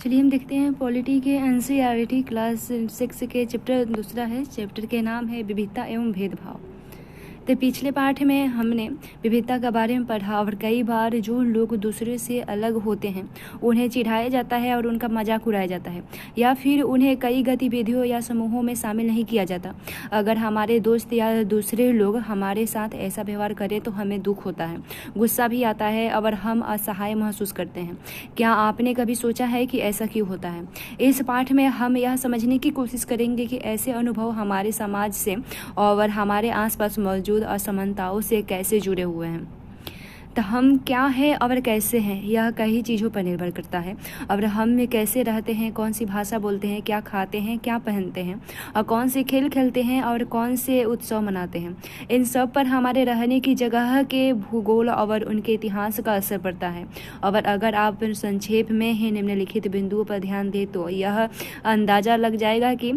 चलिए हम देखते हैं पॉलिटी के एनसीईआरटी क्लास 6 के चैप्टर दूसरा है। चैप्टर के नाम है विविधता एवं भेदभाव। तो पिछले पाठ में हमने विविधता के बारे में पढ़ा और कई बार जो लोग दूसरे से अलग होते हैं उन्हें चिढ़ाया जाता है और उनका मजाक उड़ाया जाता है या फिर उन्हें कई गतिविधियों या समूहों में शामिल नहीं किया जाता। अगर हमारे दोस्त या दूसरे लोग हमारे साथ ऐसा व्यवहार करें तो हमें दुख होता है, गुस्सा भी आता है और हम असहाय महसूस करते हैं। क्या आपने कभी सोचा है कि ऐसा क्यों होता है? इस पाठ में हम यह समझने की कोशिश करेंगे कि ऐसे अनुभव हमारे समाज से और हमारे आसपास मौजूद असमानताओं से कैसे जुड़े हुए हैं। तो हम क्या है और कैसे हैं यह कई चीज़ों पर निर्भर करता है। और हम कैसे रहते हैं, कौन सी भाषा बोलते हैं, क्या खाते हैं, क्या पहनते हैं और कौन से खेल खेलते हैं और कौन से उत्सव मनाते हैं, इन सब पर हमारे रहने की जगह के भूगोल और उनके इतिहास का असर पड़ता है। और अगर आप संक्षेप में ही निम्नलिखित बिंदुओं पर ध्यान दें तो यह अंदाज़ा लग जाएगा कि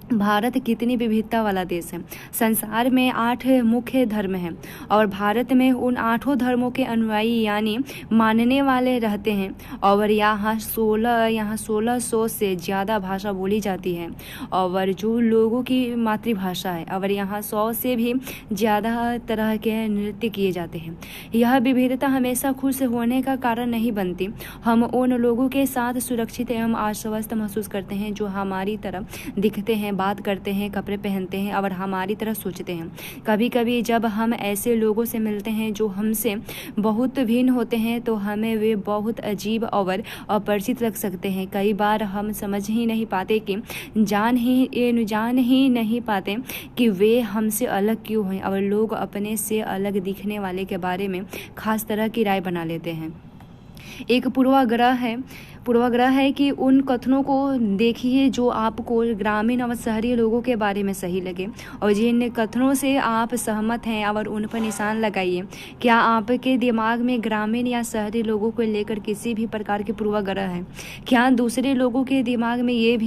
भारत कितनी विविधता वाला देश है। संसार में 8 मुख्य धर्म हैं और भारत में उन 8 धर्मों के अनुयायी यानी मानने वाले रहते हैं और यहाँ 1600 से ज़्यादा भाषा बोली जाती है और जो लोगों की मातृभाषा है और यहाँ 100 से भी ज़्यादा तरह के नृत्य किए जाते हैं। यह विविधता हमेशा खुश होने का कारण नहीं बनती। हम उन लोगों के साथ सुरक्षित एवं आश्वस्त महसूस करते हैं जो हमारी तरह दिखते हैं, बात करते हैं, कपड़े पहनते हैं और हमारी तरह सोचते हैं। कभी कभी जब हम ऐसे लोगों से मिलते हैं जो हमसे बहुत भिन्न होते हैं तो हमें वे बहुत अजीब और अपरिचित लग सकते हैं। कई बार हम समझ ही नहीं पाते कि जान ही नहीं पाते कि वे हमसे अलग क्यों हैं और लोग अपने से अलग दिखने वाले के बारे में खास तरह की राय बना लेते हैं। एक पूर्वाग्रह है कि उन कथनों को देखिए जो आपको ग्रामीण और शहरी लोगों के बारे में सही लगे और जिन कथनों से आप सहमत हैं और उन पर निशान लगाइए। क्या आपके दिमाग में ग्रामीण या शहरी लोगों को लेकर किसी भी प्रकार के पूर्वाग्रह है? क्या दूसरे लोगों के दिमाग में ये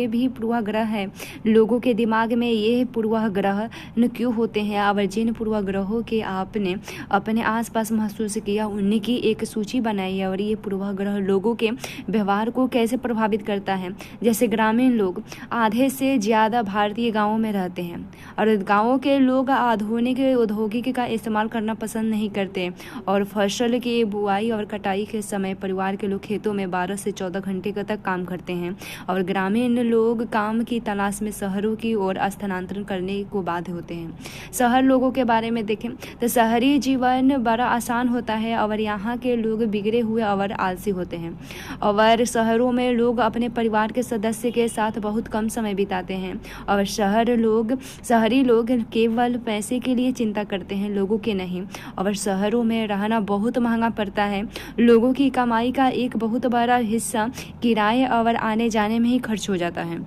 भी पूर्वाग्रह है? लोगों के दिमाग में ये पूर्वाग्रह क्यों होते हैं और जिन पूर्वाग्रहों के आपने अपने आसपास महसूस किया उन्हीं की एक सूची बनाई और ये पूर्वाग्रह लोगों के व्यवहार को कैसे प्रभावित करता है। जैसे ग्रामीण लोग आधे से ज़्यादा भारतीय गांवों में रहते हैं और गांवों के लोग आधुनिक औद्योगिक का इस्तेमाल करना पसंद नहीं करते और फसल की बुआई और कटाई के समय परिवार के लोग खेतों में 12 से 14 घंटे तक काम करते हैं और ग्रामीण लोग काम की तलाश में शहरों की ओर स्थानांतरण करने को बाध्य होते हैं। शहर लोगों के बारे में देखें तो शहरी जीवन बड़ा आसान होता है और यहाँ के लोग बिगड़े हुए और आलसी होते हैं और शहरों में लोग अपने परिवार के सदस्य के साथ बहुत कम समय बिताते हैं और शहरी लोग केवल पैसे के लिए चिंता करते हैं, लोगों के नहीं। और शहरों में रहना बहुत महंगा पड़ता है। लोगों की कमाई का एक बहुत बड़ा हिस्सा किराए और आने जाने में ही खर्च हो जाता है।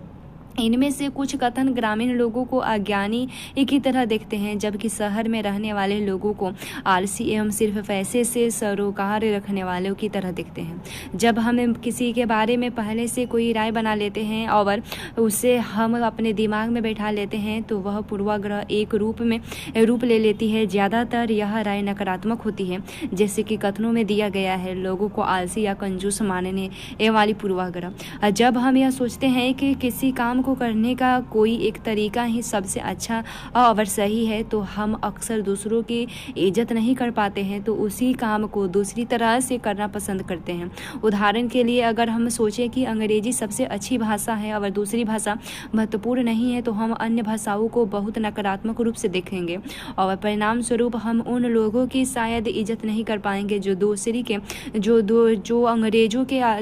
इनमें से कुछ कथन ग्रामीण लोगों को अज्ञानी की तरह देखते हैं जबकि शहर में रहने वाले लोगों को आलसी एवं सिर्फ पैसे से सरोकार रखने वालों की तरह देखते हैं। जब हम किसी के बारे में पहले से कोई राय बना लेते हैं और उसे हम अपने दिमाग में बैठा लेते हैं तो वह पूर्वाग्रह एक रूप ले लेती है। ज़्यादातर यह राय नकारात्मक होती है जैसे कि कथनों में दिया गया है, लोगों को आलसी या कंजूस मानने ये वाली पूर्वाग्रह। जब हम यह सोचते हैं कि किसी काम को करने का कोई एक तरीका ही सबसे अच्छा और सही है तो हम अक्सर दूसरों की इज्जत नहीं कर पाते हैं तो उसी काम को दूसरी तरह से करना पसंद करते हैं। उदाहरण के लिए अगर हम सोचें कि अंग्रेजी सबसे अच्छी भाषा है और दूसरी भाषा महत्वपूर्ण नहीं है तो हम अन्य भाषाओं को बहुत नकारात्मक रूप से देखेंगे और परिणाम स्वरूप हम उन लोगों की शायद इज्जत नहीं कर पाएंगे जो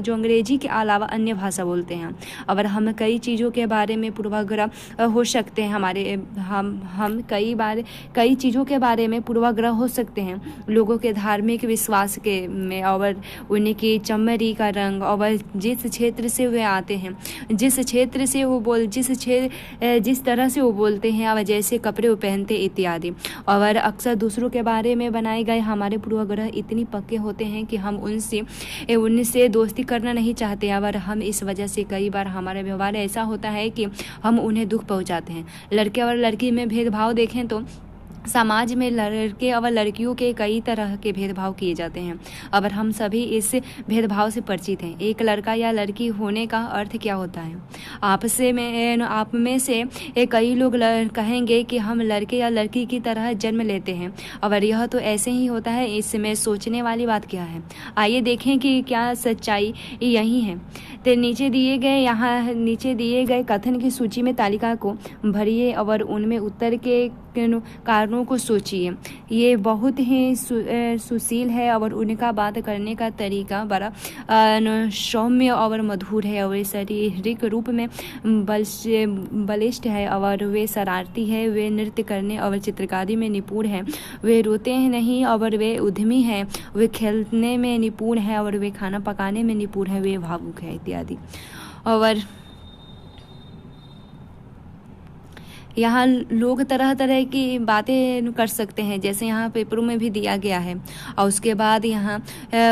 अंग्रेजी के अलावा अन्य भाषा बोलते हैं। और हम कई चीज़ों के बारे में पूर्वाग्रह हो सकते हैं हम कई चीज़ों के बारे में पूर्वाग्रह हो सकते हैं। लोगों के धार्मिक विश्वास के में और उनकी चमड़ी का रंग और जिस क्षेत्र से वे आते हैं, जिस तरह से वो बोलते हैं और जैसे कपड़े वो पहनते इत्यादि। और अक्सर दूसरों के बारे में बनाए गए हमारे पूर्वाग्रह इतनी पक्के होते हैं कि हम उनसे दोस्ती करना नहीं चाहते और हम इस वजह से कई बार हमारा व्यवहार ऐसा होता है कि हम उन्हें दुख पहुंचाते हैं। लड़के और लड़की में भेदभाव देखें तो समाज में लड़के और लड़कियों के कई तरह के भेदभाव किए जाते हैं। अब हम सभी इस भेदभाव से परिचित हैं। एक लड़का या लड़की होने का अर्थ क्या होता है? आप में से कई लोग कहेंगे कि हम लड़के या लड़की की तरह जन्म लेते हैं, और यह तो ऐसे ही होता है। इसमें सोचने वाली बात क्या है? आइए देखें कि क्या सच्चाई यही है। तो नीचे दिए गए कथन की सूची में तालिका को भरिए और उनमें उत्तर के कारणों को सोचिए। ये बहुत ही सुशील है और उनका बात करने का तरीका बड़ा सौम्य और मधुर है, और शारीरिक रूप में बलिष्ठ है, और वे शरारती है, वे नृत्य करने और चित्रकारी में निपुण है, वे रोते हैं नहीं और वे उद्यमी हैं, वे खेलने में निपुण है और वे खाना पकाने में निपुण है, वे भावुक है इत्यादि। और यहाँ लोग तरह तरह की बातें कर सकते हैं, जैसे यहाँ पेपरों में भी दिया गया है। और उसके बाद यहाँ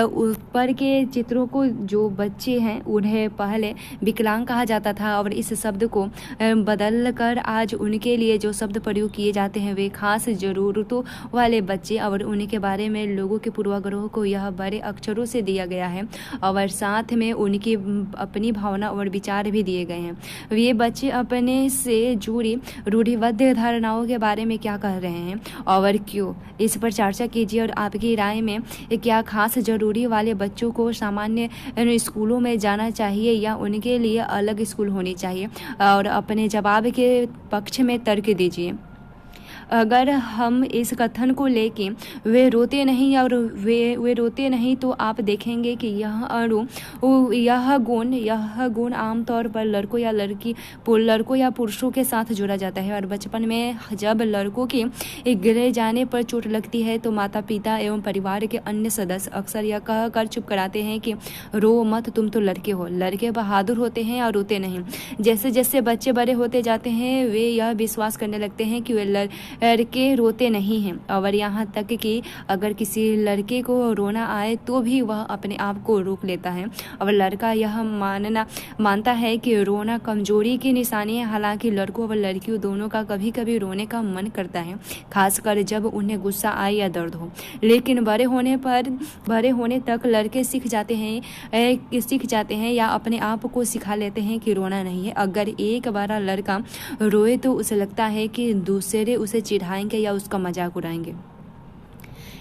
ऊपर के चित्रों को जो बच्चे हैं उन्हें पहले विकलांग कहा जाता था, और इस शब्द को बदल कर आज उनके लिए जो शब्द प्रयोग किए जाते हैं वे खास ज़रूरतों वाले बच्चे, और उनके बारे में लोगों के पूर्वाग्रहों को यह बड़े अक्षरों से दिया गया है, और साथ में उनकी अपनी भावना और विचार भी दिए गए हैं। ये बच्चे अपने से जुड़ी रूढ़िबद्ध धारणाओं के बारे में क्या कह रहे हैं और क्यों, इस पर चर्चा कीजिए। और आपकी राय में क्या खास जरूरी वाले बच्चों को सामान्य स्कूलों में जाना चाहिए या उनके लिए अलग स्कूल होनी चाहिए? और अपने जवाब के पक्ष में तर्क दीजिए। अगर हम इस कथन को लेके वे रोते नहीं और वे रोते नहीं, तो आप देखेंगे कि यह गुण आमतौर पर लड़कों या पुरुषों के साथ जोड़ा जाता है। और बचपन में जब लड़कों के गिरे जाने पर चोट लगती है तो माता पिता एवं परिवार के अन्य सदस्य अक्सर यह कह कर चुप कराते हैं कि रो मत, तुम तो लड़के हो। लड़के बहादुर होते हैं और रोते नहीं। जैसे जैसे बच्चे बड़े होते जाते हैं वे यह विश्वास करने लगते हैं कि वे लड़के रोते नहीं हैं, और यहाँ तक कि अगर किसी लड़के को रोना आए तो भी वह अपने आप को रोक लेता है। और लड़का यह मानता है कि रोना कमजोरी की निशानी है। हालांकि लड़कों और लड़कियों दोनों का कभी कभी रोने का मन करता है, खासकर जब उन्हें गुस्सा आए या दर्द हो। लेकिन बड़े होने तक लड़के सीख जाते हैं या अपने आप को सिखा लेते हैं कि रोना नहीं है। अगर एक बार लड़का रोए तो उसे लगता है कि दूसरे उसे चिढ़ाएंगे या उसका मजाक उड़ाएंगे।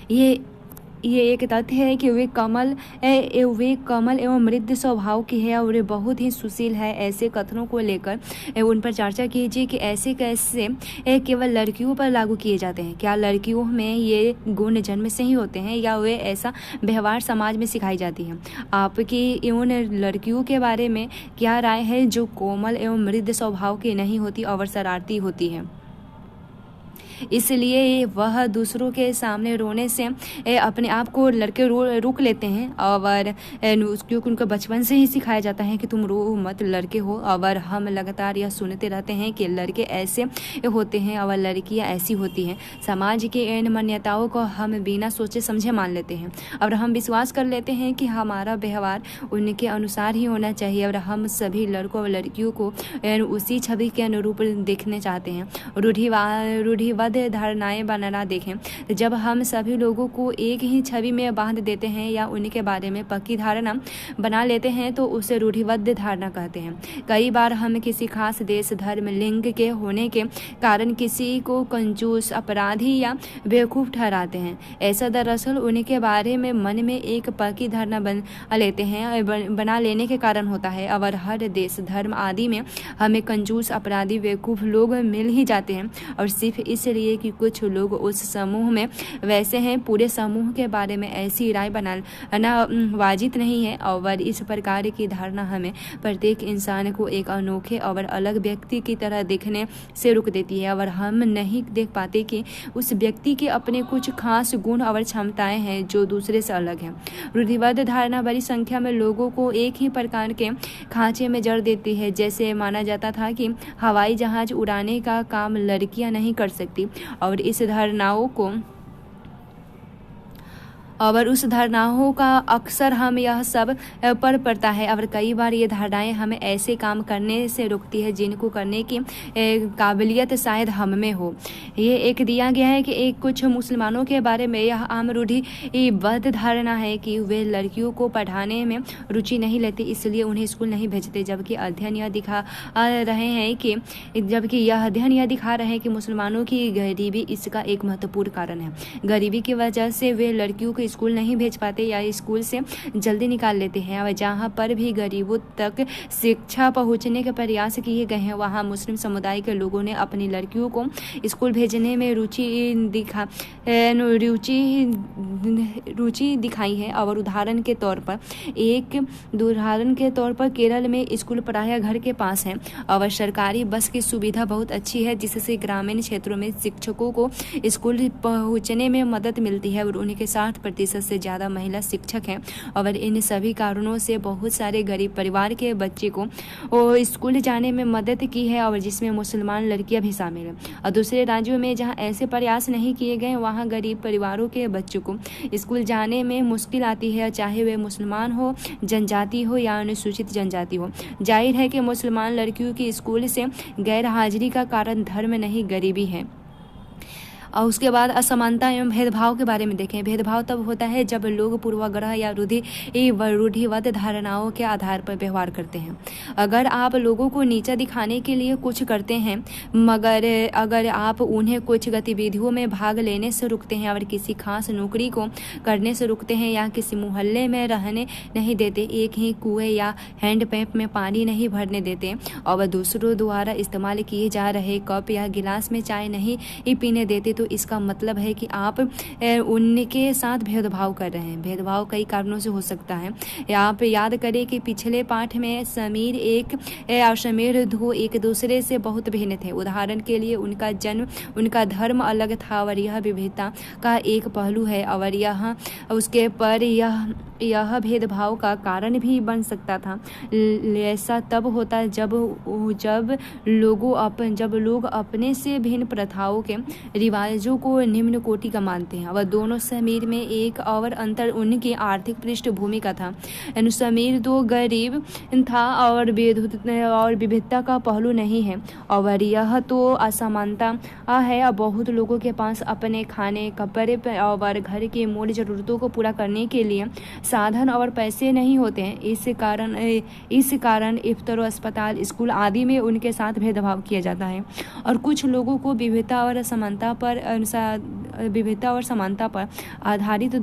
ये एक तथ्य है कि वे कमल एवं मृदु स्वभाव की है और वे बहुत ही सुशील है। ऐसे कथनों को लेकर उन पर चर्चा कीजिए कि ऐसे कैसे केवल लड़कियों पर लागू किए जाते हैं। क्या लड़कियों में ये गुण जन्म से ही होते हैं या वे ऐसा व्यवहार समाज में सिखाई जाती है? आपकी उन लड़कियों के बारे में क्या राय है जो कोमल एवं मृदु स्वभाव की नहीं होती और शरारती होती है, इसलिए वह दूसरों के सामने रोने से अपने आप को लड़के रोक लेते हैं? और क्योंकि उनको बचपन से ही सिखाया जाता है कि तुम रो मत, लड़के हो। और हम लगातार यह सुनते रहते हैं कि लड़के ऐसे होते हैं और लड़कियां ऐसी होती हैं। समाज के इन मान्यताओं को हम बिना सोचे समझे मान लेते हैं और हम विश्वास कर लेते हैं कि हमारा व्यवहार उनके अनुसार ही होना चाहिए, और हम सभी लड़कों और लड़कियों को उसी छवि के अनुरूप देखने चाहते हैं। रूढ़िवाद धारणाएं बनाना देखें। जब हम सभी लोगों को एक ही छवि में बांध देते हैं या उनके बारे में पक्की धारणा बना लेते हैं तो उसे रूढ़िबद्ध धारणा कहते हैं। कई बार हम किसी खास देश, धर्म, लिंग के होने के कारण किसी को कंजूस, अपराधी या बेवकूफ़ ठहराते हैं। ऐसा दरअसल उनके बारे में मन में एक पक्की धारणा बना लेने के कारण होता है। और हर देश, धर्म आदि में हमें कंजूस, अपराधी, बेवकूफ़ लोग मिल ही जाते हैं, और सिर्फ इसलिए कि कुछ लोग उस समूह में वैसे हैं। पूरे समूह के बारे में ऐसी राय बनाना वाजिब नहीं है। और इस प्रकार की धारणा हमें प्रत्येक इंसान को एक अनोखे और अलग व्यक्ति की तरह देखने से रोक देती है, और हम नहीं देख पाते कि उस व्यक्ति के अपने कुछ खास गुण और क्षमताएं हैं जो दूसरे से अलग हैं। रूढ़िबद्ध धारणा बड़ी संख्या में लोगों को एक ही प्रकार के खांचे में जड़ देती है। जैसे माना जाता था कि हवाई जहाज उड़ाने का काम लड़कियां नहीं कर सकती, और इस धारणाओं को और उस धारणाओं का अक्सर हम यह सब पर पड़ता है और कई बार ये धारणाएं हमें ऐसे काम करने से रोकती है जिनको करने की काबिलियत शायद हम में हो। ये एक दिया गया है कि एक कुछ मुसलमानों के बारे में यह आम रूढ़िबद्ध धारणा है कि वे लड़कियों को पढ़ाने में रुचि नहीं लेती, इसलिए उन्हें स्कूल नहीं भेजते, जबकि यह अध्ययन यह दिखा रहे हैं कि मुसलमानों की गरीबी इसका एक महत्वपूर्ण कारण है। गरीबी की वजह से वे लड़कियों को स्कूल नहीं भेज पाते या स्कूल से जल्दी निकाल लेते हैं, और जहाँ पर भी गरीबों तक शिक्षा पहुँचने के प्रयास किए गए हैं वहाँ मुस्लिम समुदाय के लोगों ने अपनी लड़कियों को स्कूल भेजने में रुचि दिखाई है। और उदाहरण के तौर पर केरल में स्कूल प्रायः घर के पास है और सरकारी बस की सुविधा बहुत अच्छी है, जिससे ग्रामीण क्षेत्रों में शिक्षकों को स्कूल पहुंचने में मदद मिलती है और उनके 60% से ज़्यादा महिला शिक्षक हैं। और इन सभी कारणों से बहुत सारे गरीब परिवार के बच्चे को स्कूल जाने में मदद की है, और जिसमें मुसलमान लड़कियां भी शामिल हैं। और दूसरे राज्यों में जहां ऐसे प्रयास नहीं किए गए वहां गरीब परिवारों के बच्चों को स्कूल जाने में मुश्किल आती है, चाहे वे मुसलमान हो, जनजाति हो या अनुसूचित जनजाति हो। जाहिर है कि मुसलमान लड़कियों की स्कूल से गैर हाजिरी का कारण धर्म नहीं गरीबी है। और उसके बाद असमानता एवं भेदभाव के बारे में देखें। भेदभाव तब होता है जब लोग पूर्वाग्रह या रूढ़िबद्ध धारणाओं के आधार पर व्यवहार करते हैं। अगर आप लोगों को नीचा दिखाने के लिए कुछ करते हैं, मगर अगर आप उन्हें कुछ गतिविधियों में भाग लेने से रुकते हैं और किसी खास नौकरी को करने से रुकते हैं या किसी मोहल्ले में रहने नहीं देते, एक ही कुएं या हैंडपंप में पानी नहीं भरने देते और दूसरों द्वारा इस्तेमाल किए जा रहे कप या गिलास में चाय नहीं पीने देते, तो इसका मतलब है कि आप उनके साथ भेदभाव कर रहे हैं। भेदभाव कई कारणों से हो सकता है। आप याद करें कि पिछले पाठ में समीर धो एक दूसरे से बहुत भिन्न थे। उदाहरण के लिए उनका धर्म अलग था और यह विविधता का एक पहलू है, और यह भेदभाव का कारण भी बन सकता था। ऐसा तब होता जब लोग अपने से भिन्न प्रथाओं के रिवाजों को निम्न कोटि का मानते हैं। वह दोनों समीर में एक और अंतर उनकी आर्थिक पृष्ठभूमि का था। समीर तो गरीब था और विविधता का पहलू नहीं है, और यह तो असमानता है। बहुत लोगों के पास अपने खाने, कपड़े और घर की मूल जरूरतों को पूरा करने के लिए साधन और पैसे नहीं होते हैं। इस कारण इफ्तर, अस्पताल, स्कूल आदि में उनके साथ भेदभाव किया जाता है। और कुछ लोगों को विविधता और समानता पर आधारित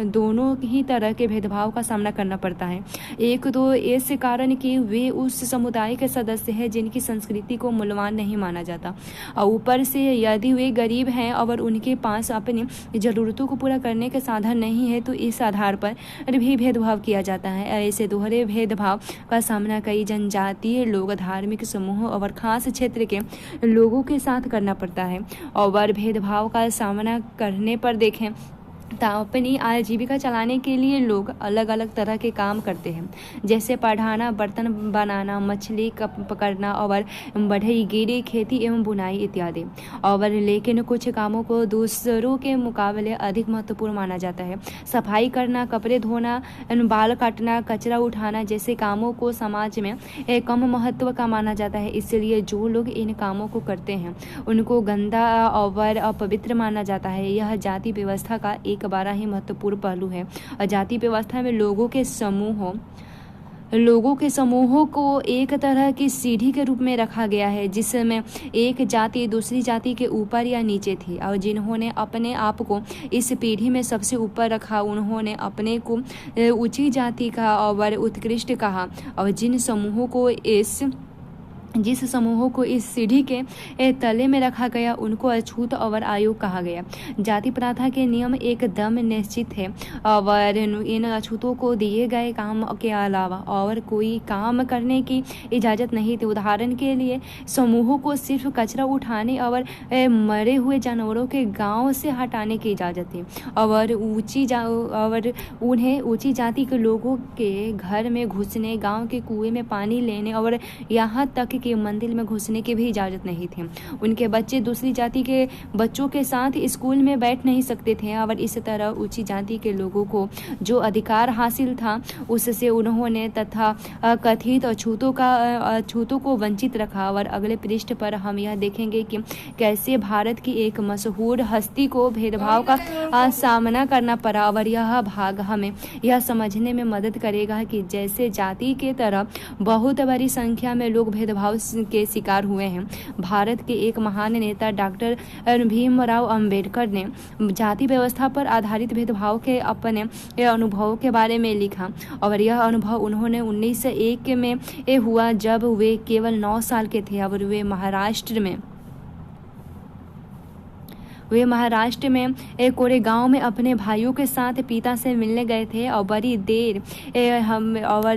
दोनों ही तरह के भेदभाव का सामना करना पड़ता है। एक तो इस कारण कि वे उस समुदाय के सदस्य हैं जिनकी संस्कृति को मूल्यवान नहीं माना जाता, और ऊपर से यदि वे गरीब हैं और उनके पास अपनी जरूरतों को पूरा करने के साधन नहीं है, तो इस आधार पर भी भेदभाव किया जाता है। ऐसे दोहरे भेदभाव का सामना कई जनजातीय लोग, धार्मिक समूह और खास क्षेत्र के लोगों के साथ करना पड़ता है। और भेदभाव का सामना करने पर देखें तो अपनी आजीविका चलाने के लिए लोग अलग अलग तरह के काम करते हैं, जैसे पढ़ाना, बर्तन बनाना, मछली पकड़ना और बढ़ईगिरी, खेती एवं बुनाई इत्यादि। और लेकिन कुछ कामों को दूसरों के मुकाबले अधिक महत्वपूर्ण माना जाता है। सफाई करना, कपड़े धोना, बाल काटना, कचरा उठाना जैसे कामों को समाज में कम महत्व का माना जाता है। इसलिए जो लोग इन कामों को करते हैं उनको गंदा और अपवित्र माना जाता है। यह जाति व्यवस्था का एक बड़ा ही महत्वपूर्ण पहलू है। जाति व्यवस्था में लोगों के समूहों को एक तरह की सीढ़ी के रूप में रखा गया है, जिसमें एक जाति दूसरी जाति के ऊपर या नीचे थी, और जिन्होंने अपने आप को इस पीढ़ी में सबसे ऊपर रखा उन्होंने अपने को ऊंची जाति का और उत्कृष्ट कहा, और जिस समूहों को इस सीढ़ी के तले में रखा गया उनको अछूत और अयोग्य कहा गया। जाति प्रथा के नियम एकदम निश्चित है और इन अछूतों को दिए गए काम के अलावा और कोई काम करने की इजाज़त नहीं थी। उदाहरण के लिए समूहों को सिर्फ कचरा उठाने और मरे हुए जानवरों के गांव से हटाने की इजाज़त थी, और उन्हें ऊंची जाति के लोगों के घर में घुसने, गांव के कुएं में पानी लेने और यहाँ तक के मंदिर में घुसने की भी इजाज़त नहीं थी। उनके बच्चे दूसरी जाति के बच्चों के साथ स्कूल में बैठ नहीं सकते थे और इस तरह ऊंची जाति के लोगों को जो अधिकार हासिल था उससे उन्होंने तथा कथित अछूतों को वंचित रखा। और अगले पृष्ठ पर हम यह देखेंगे कि कैसे भारत की एक मशहूर हस्ती को भेदभाव का सामना करना पड़ा। और यह भाग हमें यह समझने में मदद करेगा कि जैसे जाति के तरह बहुत बड़ी संख्या में लोग भेदभाव के शिकार हुए हैं। भारत के एक महान नेता डॉक्टर भीमराव अंबेडकर ने जाति व्यवस्था पर आधारित भेदभाव के अपने अनुभवों के बारे में लिखा। और यह अनुभव उन्होंने 1901 में हुआ जब वे केवल 9 साल के थे और वे महाराष्ट्र में एक कोरेगांव में अपने भाइयों के साथ पिता से मिलने गए थे। और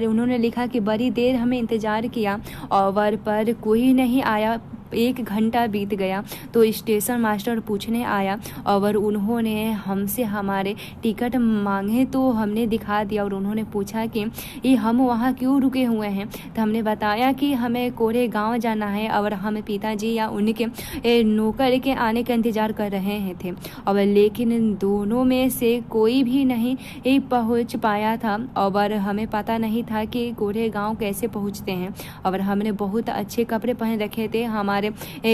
उन्होंने लिखा कि बड़ी देर हमें इंतज़ार किया और पर कोई नहीं आया। 1 घंटा बीत गया तो स्टेशन मास्टर पूछने आया और उन्होंने हमसे हमारे टिकट मांगे तो हमने दिखा दिया। और उन्होंने पूछा कि ये हम वहाँ क्यों रुके हुए हैं। तो हमने बताया कि हमें कोरेगांव जाना है और हम पिताजी या उनके नौकर के आने का इंतज़ार कर रहे थे। और लेकिन दोनों में से कोई भी नहीं पहुँच पाया था और हमें पता नहीं था कि कोरेगांव कैसे पहुँचते हैं। और हमने बहुत अच्छे कपड़े पहन रखे थे। हमारे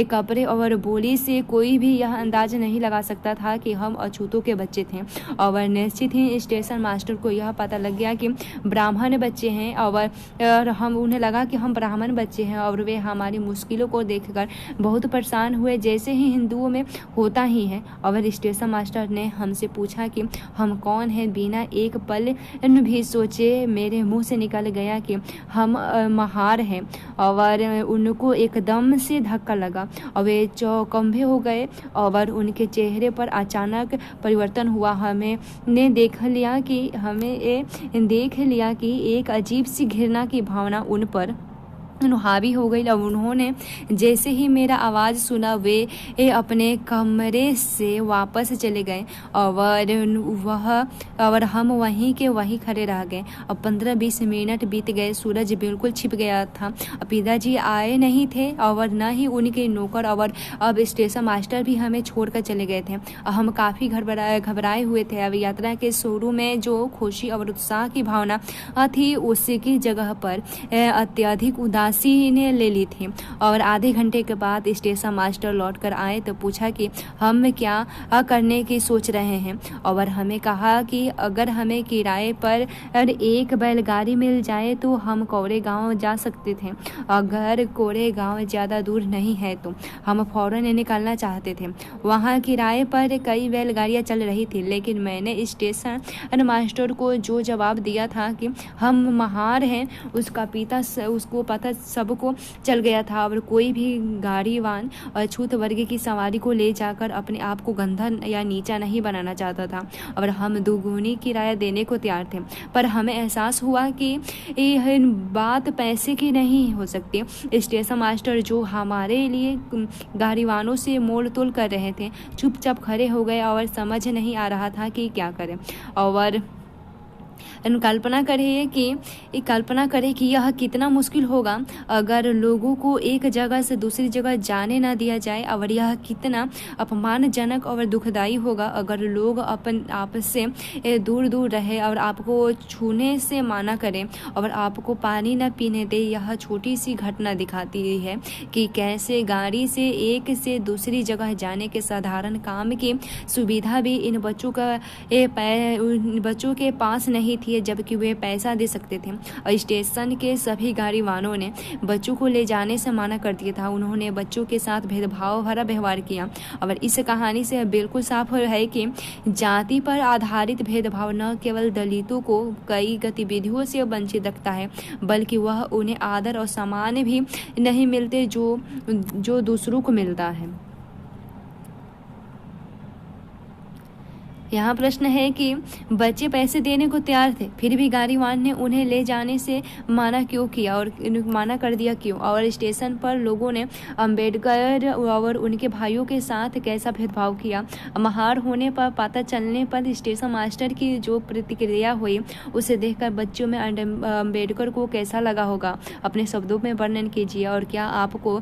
कपड़े और बोली से कोई भी यह अंदाज नहीं लगा सकता था कि हम अछूतों के बच्चे थे। और निश्चित ही स्टेशन मास्टर को यह पता लग गया कि ब्राह्मण बच्चे हैं और हम उन्हें लगा कि हम ब्राह्मण बच्चे हैं। और वे हमारी मुश्किलों को देखकर बहुत परेशान हुए जैसे ही हिंदुओं में होता ही है। और स्टेशन मास्टर ने हमसे पूछा कि हम कौन हैं। बिना एक पल भी सोचे मेरे मुंह से निकल गया कि हम महार हैं। और उनको एकदम से धक्का लगा और वे चौकंबे हो गए और उनके चेहरे पर अचानक परिवर्तन हुआ। हमने देख लिया कि एक अजीब सी घृणा की भावना उन पर हावी हो गई। और उन्होंने जैसे ही मेरा आवाज़ सुना वे अपने कमरे से वापस चले गए और हम वहीं के वहीं खड़े रह गए। अब 15-20 मिनट बीत गए। सूरज बिल्कुल छिप गया था। पिताजी आए नहीं थे और न ही उनके नौकर। और अब स्टेशन मास्टर भी हमें छोड़कर चले गए थे। हम काफ़ी घबराए हुए थे। अब यात्रा के शुरू में जो खुशी और उत्साह की भावना थी उसकी जगह पर अत्यधिक उदासी ने ले ली थी। और आधे घंटे के बाद स्टेशन मास्टर लौट कर आए तो पूछा कि हम क्या करने की सोच रहे हैं। और हमें कहा कि अगर हमें किराए पर एक बैलगाड़ी मिल जाए तो हम कोरेगांव जा सकते थे। अगर कोरेगांव ज़्यादा दूर नहीं है तो हम फौरन निकलना चाहते थे। वहाँ किराए पर कई बैलगाड़ियाँ चल रही थी। लेकिन मैंने स्टेशन मास्टर को जो जवाब दिया था कि हम महार हैं उसको पता सबको चल गया था। और कोई भी गाड़ीवान अछूत वर्ग की सवारी को ले जाकर अपने आप को गंदा या नीचा नहीं बनाना चाहता था। और हम दुगुनी किराया देने को तैयार थे। पर हमें एहसास हुआ कि यह बात पैसे की नहीं हो सकती। स्टेशन मास्टर जो हमारे लिए गाड़ीवानों से मोल तोल कर रहे थे चुपचाप खड़े हो गए और समझ नहीं आ रहा था कि क्या करें। और कल्पना करें कि यह कितना मुश्किल होगा अगर लोगों को एक जगह से दूसरी जगह जाने ना दिया जाए। और यह कितना अपमानजनक और दुखदाई होगा अगर लोग आपस से दूर दूर रहे और आपको छूने से मना करें और आपको पानी न पीने दे। यह छोटी सी घटना दिखाती है कि कैसे गाड़ी से एक से दूसरी जगह जाने के साधारण काम की सुविधा भी इन बच्चों के पास नहीं थी जबकि वे पैसा दे सकते थे। और स्टेशन के सभी गाड़ी वालों ने बच्चों को ले जाने से मना कर दिया था। उन्होंने बच्चों के साथ भेदभाव भरा व्यवहार किया। और इस कहानी से बिल्कुल साफ है कि जाति पर आधारित भेदभाव न केवल दलितों को कई गतिविधियों से वंचित रखता है बल्कि वह उन्हें आदर और सम्मान भी नहीं मिलते जो दूसरों को मिलता है। यहाँ प्रश्न है कि बच्चे पैसे देने को तैयार थे, फिर भी गाड़ीवान ने उन्हें ले जाने से मना क्यों किया और मना कर दिया क्यों? और स्टेशन पर लोगों ने अंबेडकर और उनके भाइयों के साथ कैसा भेदभाव किया? महार होने पर पता चलने पर स्टेशन मास्टर की जो प्रतिक्रिया हुई उसे देखकर बच्चों में अंबेडकर को कैसा लगा होगा? अपने शब्दों में वर्णन कीजिए। और क्या आपको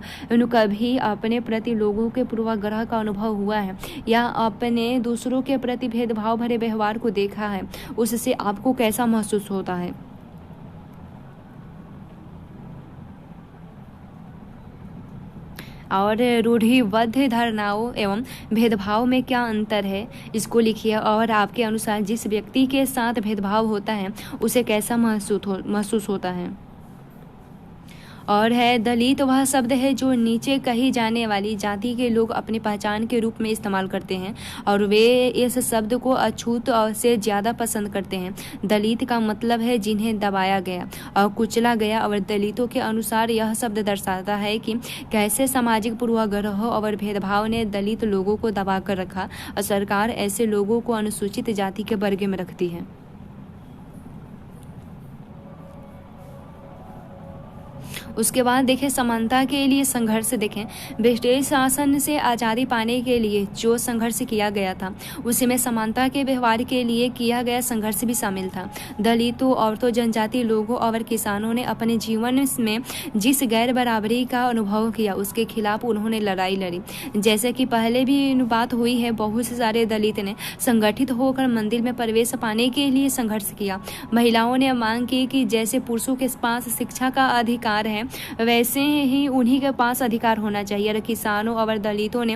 कभी अपने प्रति लोगों के पूर्वाग्रह का अनुभव हुआ है या अपने दूसरों के प्रति भेदभाव भरे व्यवहार को देखा है? उससे आपको कैसा महसूस होता है? और रूढ़िबद्ध धारणाओं एवं भेदभाव में क्या अंतर है, इसको लिखिए। और आपके अनुसार जिस व्यक्ति के साथ भेदभाव होता है उसे कैसा महसूस होता है? और है दलित वह शब्द है जो नीचे कही जाने वाली जाति के लोग अपनी पहचान के रूप में इस्तेमाल करते हैं और वे इस शब्द को अछूत से ज़्यादा पसंद करते हैं। दलित का मतलब है जिन्हें दबाया गया और कुचला गया। और दलितों के अनुसार यह शब्द दर्शाता है कि कैसे सामाजिक पूर्वाग्रह और भेदभाव ने दलित लोगों को दबा कर रखा और सरकार ऐसे लोगों को अनुसूचित जाति के वर्ग में रखती है। उसके बाद देखें समानता के लिए संघर्ष। देखें ब्रिटिश शासन से आज़ादी पाने के लिए जो संघर्ष किया गया था उसमें समानता के व्यवहार के लिए किया गया संघर्ष भी शामिल था। दलितों, औरतों, जनजाति लोगों और किसानों ने अपने जीवन में जिस गैर बराबरी का अनुभव किया उसके खिलाफ उन्होंने लड़ाई लड़ी। जैसे कि पहले भी बात हुई है, बहुत से सारे दलित ने संगठित होकर मंदिर में प्रवेश पाने के लिए संघर्ष किया। महिलाओं ने मांग की कि जैसे पुरुषों के पास शिक्षा का अधिकार है वैसे ही उन्हीं के पास अधिकार होना चाहिए। और किसानों और दलितों ने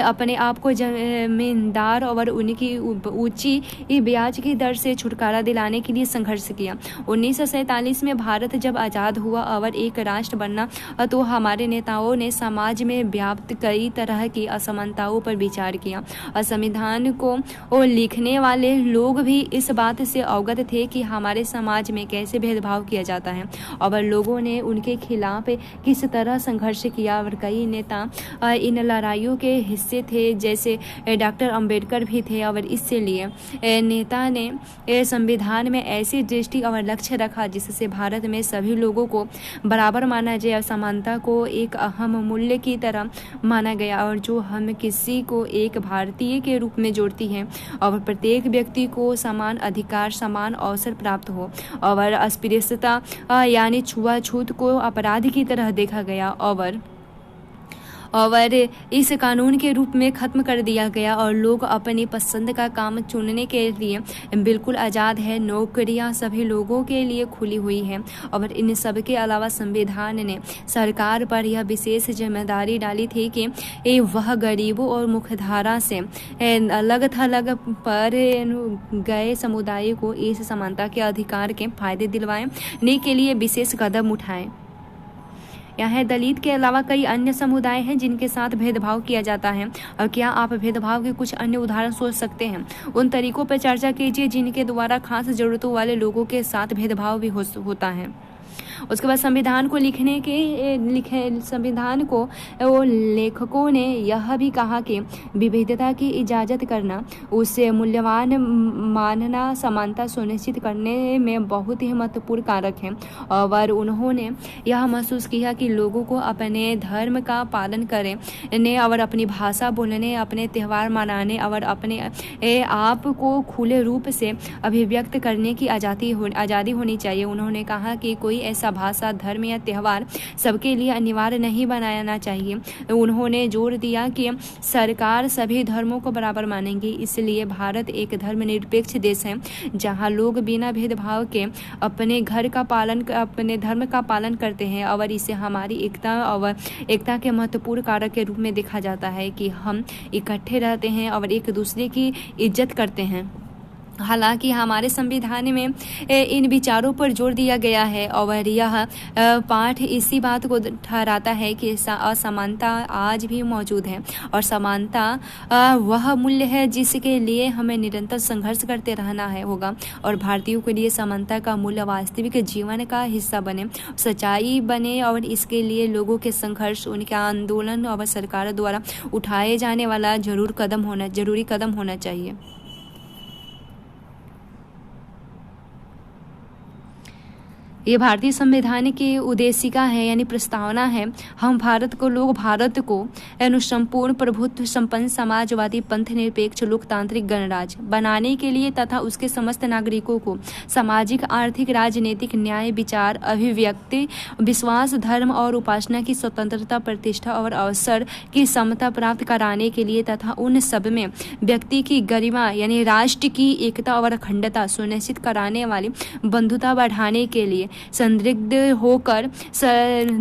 अपने आप को जमींदार और उनकी ऊंची ब्याज की दर से छुटकारा दिलाने के लिए संघर्ष किया। 1947 में भारत जब आज़ाद हुआ और एक राष्ट्र बनना तो हमारे नेताओं ने समाज में व्याप्त कई तरह की असमानताओं पर विचार किया और संविधान को लिखने वाले लोग भी इस बात से अवगत थे कि हमारे समाज में कैसे भेदभाव किया जाता है और लोगों ने उनके खिलाफ किस तरह संघर्ष किया। और कई नेता इन लड़ाइयों के हिस्से थे, जैसे डॉक्टर अंबेडकर भी थे। और इसलिए नेता ने संविधान में ऐसी दृष्टि और लक्ष्य रखा जिससे भारत में सभी लोगों को बराबर माना जाए और समानता को एक अहम मूल्य की तरह माना गया और जो हम किसी को एक भारतीय के रूप में जोड़ती है और प्रत्येक व्यक्ति को समान अधिकार, समान अवसर प्राप्त हो। और अस्पृश्यता यानी छुआछूत को अपराध की तरह देखा गया और इस कानून के रूप में ख़त्म कर दिया गया और लोग अपनी पसंद का काम चुनने के लिए बिल्कुल आज़ाद है। नौकरियां सभी लोगों के लिए खुली हुई हैं और इन सब के अलावा संविधान ने सरकार पर यह विशेष जिम्मेदारी डाली थी कि वह गरीबों और मुख्यधारा से अलग थलग पर गए समुदाय को इस समानता के अधिकार के फायदे दिलवाने के लिए विशेष कदम उठाएं। यहाँ दलित के अलावा कई अन्य समुदाय हैं जिनके साथ भेदभाव किया जाता है और क्या आप भेदभाव के कुछ अन्य उदाहरण सोच सकते हैं? उन तरीकों पर चर्चा कीजिए जिनके द्वारा खास जरूरतों वाले लोगों के साथ भेदभाव भी होता है। उसके बाद संविधान को संविधान को लेखकों ने यह भी कहा कि विविधता की इजाज़त करना, उसे मूल्यवान मानना समानता सुनिश्चित करने में बहुत ही महत्वपूर्ण कारक है। और उन्होंने यह महसूस किया कि लोगों को अपने धर्म का पालन करने और अपनी भाषा बोलने, अपने त्यौहार मनाने और अपने आप को खुले रूप से अभिव्यक्त करने की आज़ादी होनी चाहिए। उन्होंने कहा कि कोई ऐसा भाषा, धर्म या त्यौहार सबके लिए अनिवार्य नहीं बनाना चाहिए। उन्होंने जोर दिया कि सरकार सभी धर्मों को बराबर मानेगी, इसलिए भारत एक धर्मनिरपेक्ष देश है जहां लोग बिना भेदभाव के अपने धर्म का पालन करते हैं और इसे हमारी एकता के महत्वपूर्ण कारक के रूप में देखा जाता है कि हम इकट्ठे रहते हैं और एक दूसरे की इज्जत करते हैं। हालांकि हमारे संविधान में इन विचारों पर जोर दिया गया है और यह पाठ इसी बात को ठहराता है कि असमानता आज भी मौजूद है और समानता वह मूल्य है जिसके लिए हमें निरंतर संघर्ष करते रहना होगा। और भारतीयों के लिए समानता का मूल्य वास्तविक जीवन का हिस्सा बने, सच्चाई बने और इसके लिए लोगों के संघर्ष, उनके आंदोलन और सरकार द्वारा उठाए जाने वाला जरूरी कदम होना चाहिए। ये भारतीय संविधान की उद्देशिका है यानी प्रस्तावना है। हम भारत को संपूर्ण प्रभुत्व संपन्न समाजवादी पंथ निरपेक्ष लोकतांत्रिक गणराज्य बनाने के लिए तथा उसके समस्त नागरिकों को सामाजिक आर्थिक राजनीतिक न्याय विचार अभिव्यक्ति विश्वास धर्म और उपासना की स्वतंत्रता प्रतिष्ठा और अवसर की समता प्राप्त कराने के लिए तथा उन सब में व्यक्ति की गरिमा यानी राष्ट्र की एकता और अखंडता सुनिश्चित कराने वाली बंधुता बढ़ाने के लिए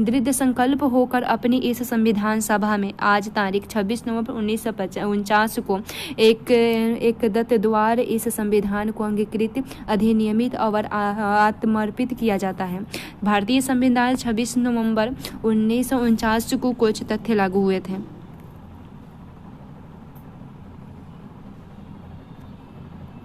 दृढ़ संकल्प होकर अपनी इस संविधान सभा में आज तारीख 26 नवंबर 1949 को एक दत्त द्वार इस संविधान को अंगीकृत अधिनियमित और आत्मर्पित किया जाता है। भारतीय संविधान 26 नवंबर 1949 को कुछ तथ्य लागू हुए थे।